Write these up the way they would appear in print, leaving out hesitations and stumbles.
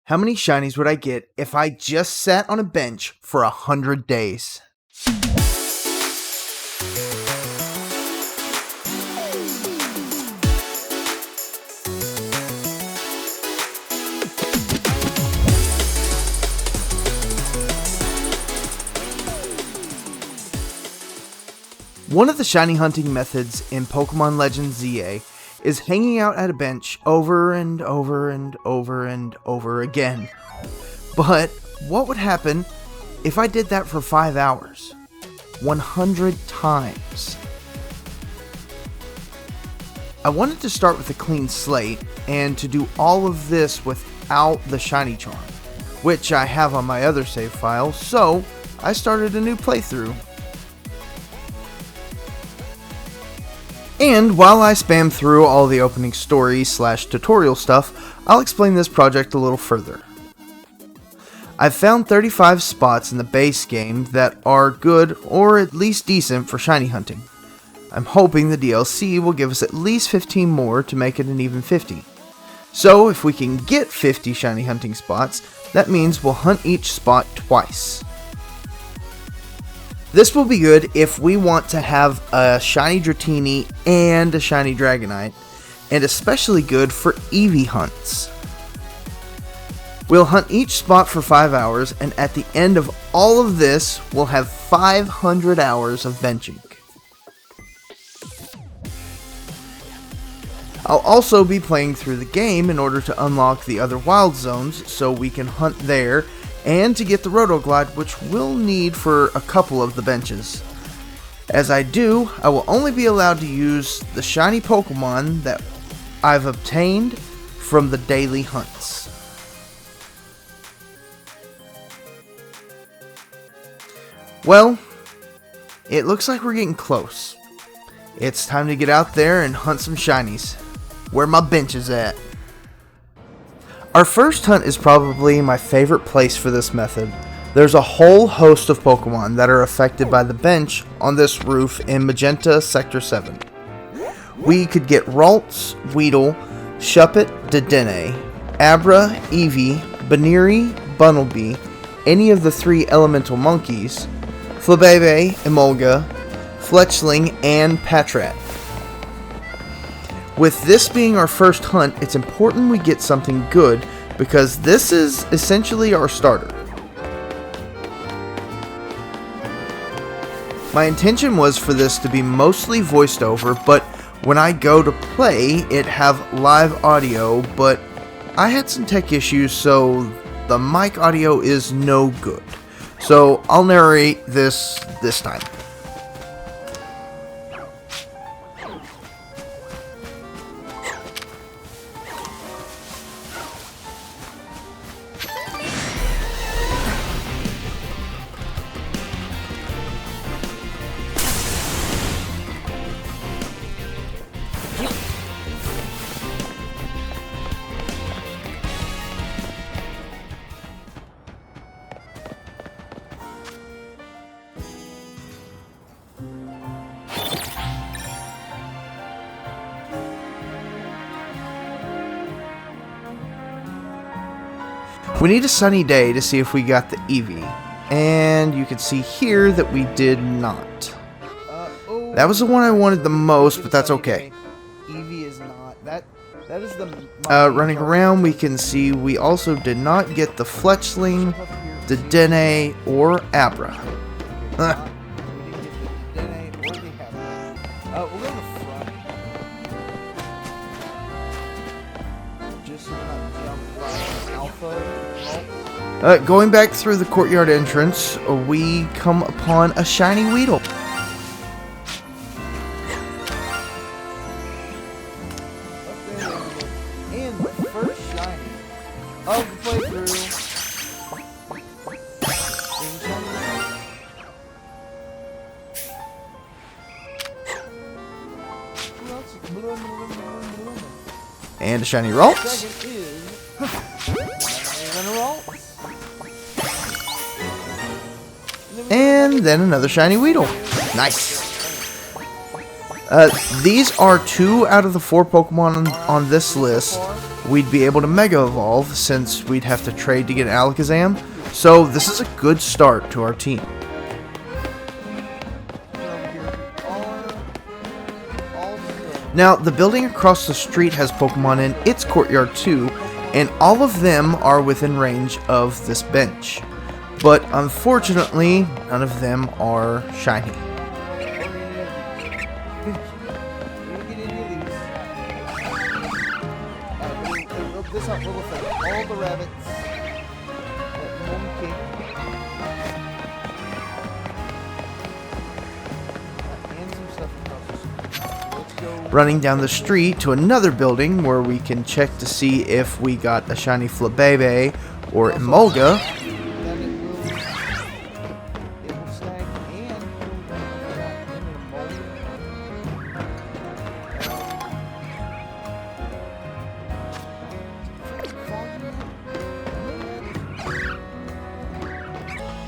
How many shinies would I get if I just sat on a bench for 100 days? One of the shiny hunting methods in Pokemon Legends ZA is hanging out at a bench over and over and over and over again. But what would happen if I did that for 5 hours? 100 times. I wanted to start with a clean slate and to do all of this without the shiny charm, which I have on my other save file, so I started a new playthrough. And while I spam through all the opening story / tutorial stuff, I'll explain this project a little further. I've found 35 spots in the base game that are good or at least decent for shiny hunting. I'm hoping the DLC will give us at least 15 more to make it an even 50. So if we can get 50 shiny hunting spots, that means we'll hunt each spot twice. This will be good if we want to have a shiny Dratini and a shiny Dragonite, and especially good for Eevee hunts. We'll hunt each spot for 5 hours, and at the end of all of this, we'll have 500 hours of benching. I'll also be playing through the game in order to unlock the other wild zones so we can hunt there, and to get the Rotoglide, which we'll need for a couple of the benches. As I do, I will only be allowed to use the shiny Pokemon that I've obtained from the daily hunts. Well, it looks like we're getting close. It's time to get out there and hunt some shinies. Where my bench is at. Our first hunt is probably my favorite place for this method. There's a whole host of Pokemon that are affected by the bench on this roof in Magenta Sector 7. We could get Ralts, Weedle, Shuppet, Dedenne, Abra, Eevee, Baneri, Bunnelby, any of the 3 elemental monkeys, Flabebe, Emolga, Fletchling, and Patrat. With this being our first hunt, it's important we get something good because this is essentially our starter. My intention was for this to be mostly voiced over, but when I go to play, it have live audio, but I had some tech issues, so the mic audio is no good. So I'll narrate this time. We need a sunny day to see if we got the Eevee, and you can see here that we did not. That was the one I wanted the most, but that's okay. Eevee is not. That is the running around, we can see we also did not get the Fletchling, Dedenne, or Abra. We'll go to the front. Just so we're not jumped by Alpha. Going back through the courtyard entrance, we come upon a shiny Weedle. And the first shiny of the playthrough. And a shiny Ralts. Second is Ralts. And then another shiny Weedle. Nice. These are 2 out of the 4 Pokemon on this list we'd be able to Mega Evolve since we'd have to trade to get Alakazam. So this is a good start to our team. Now, the building across the street has Pokemon in its courtyard too, and all of them are within range of this bench. But unfortunately, none of them are shiny. All the rabbits. Running down the street to another building where we can check to see if we got a shiny Flabébé or Emolga.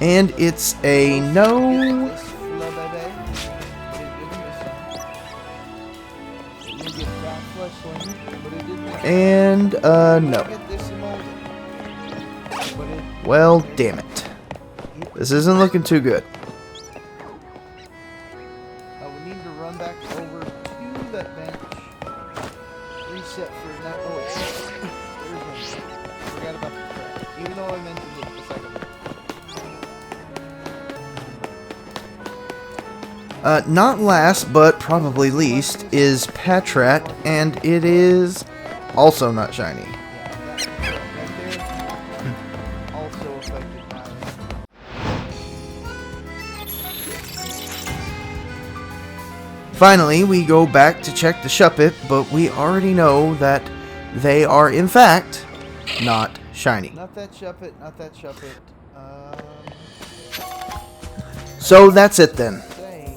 And it's a no. And no. Well, damn it. This isn't looking too good. We need to run back over to that bench. Reset for that. Oh, wait. Forgot about the track. Even though I mentioned it a second ago. Not last, but probably least, is Patrat, and it is also not shiny. Also affected by Finally, we go back to check the Shuppet, but we already know that they are, in fact, not shiny. Not that Shuppet, not that Shuppet. So that's it then.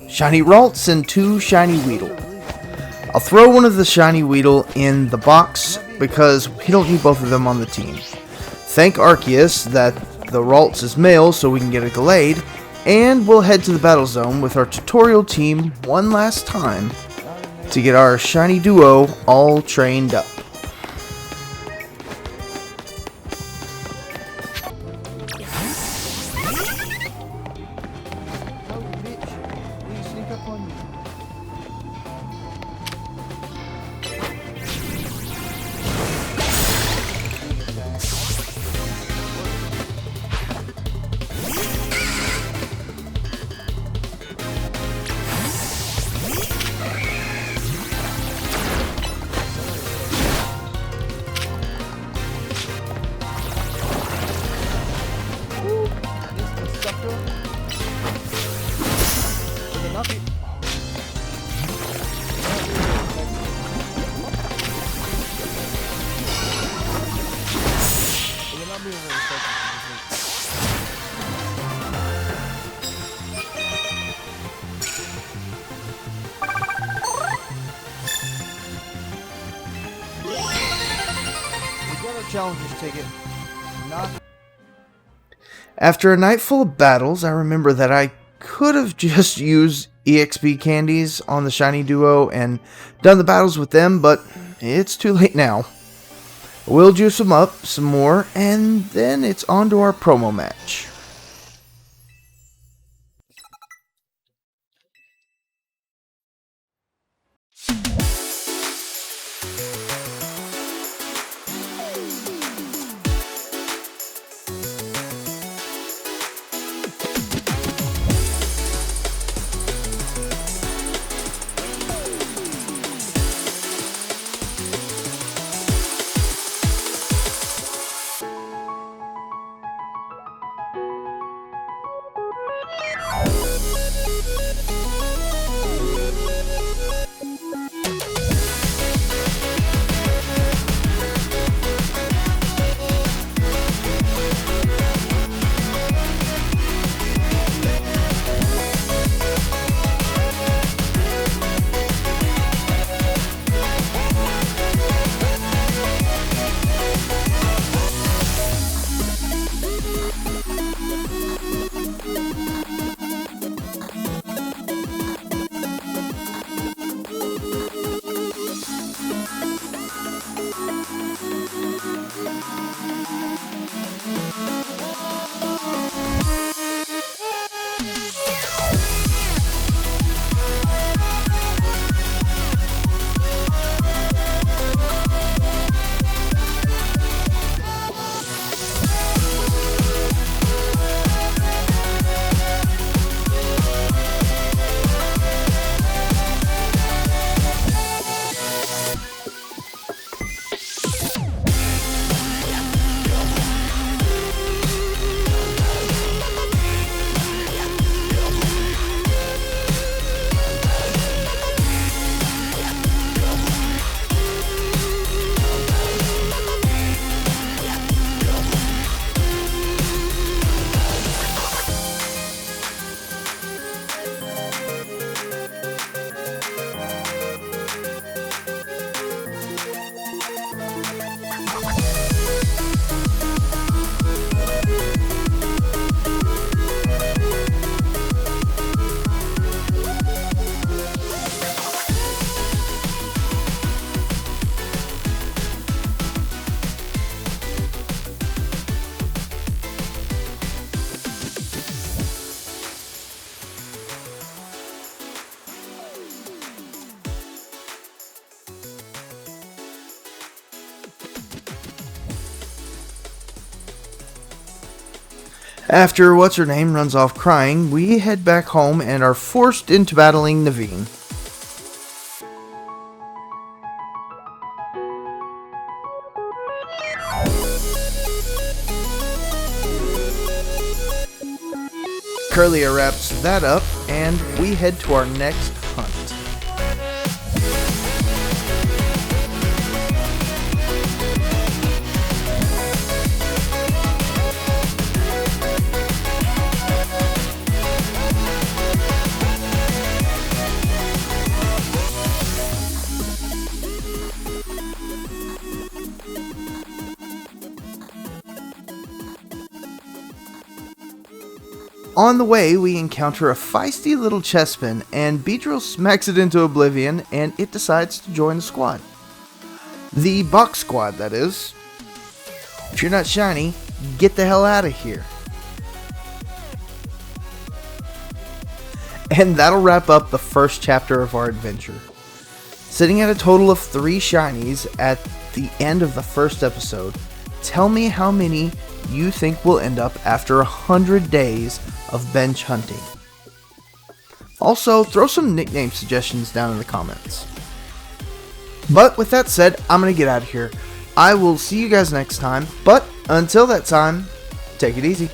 Shiny Ralts and 2 shiny Weedle. I'll throw one of the shiny Weedle in the box because we don't need both of them on the team. Thank Arceus that the Ralts is male so we can get a Gallade, and we'll head to the battle zone with our tutorial team one last time to get our shiny duo all trained up. Challenger's ticket. After a night full of battles, I remember that I could have just used EXP candies on the shiny duo and done the battles with them, but it's too late now. We'll juice them up some more, and then it's on to our promo match. After what's-her-name runs off crying, we head back home and are forced into battling Naveen. Curlia wraps that up, and we head to our next hunt. On the way, we encounter a feisty little chespin, and Beedrill smacks it into oblivion, and it decides to join the squad. The box squad, that is. If you're not shiny, get the hell out of here. And that'll wrap up the first chapter of our adventure. Sitting at a total of 3 shinies at the end of the first episode, tell me how many you think will end up after 100 days of bench hunting. Also, throw some nickname suggestions down in the comments. But with that said, I'm going to get out of here. I will see you guys next time, but until that time, take it easy.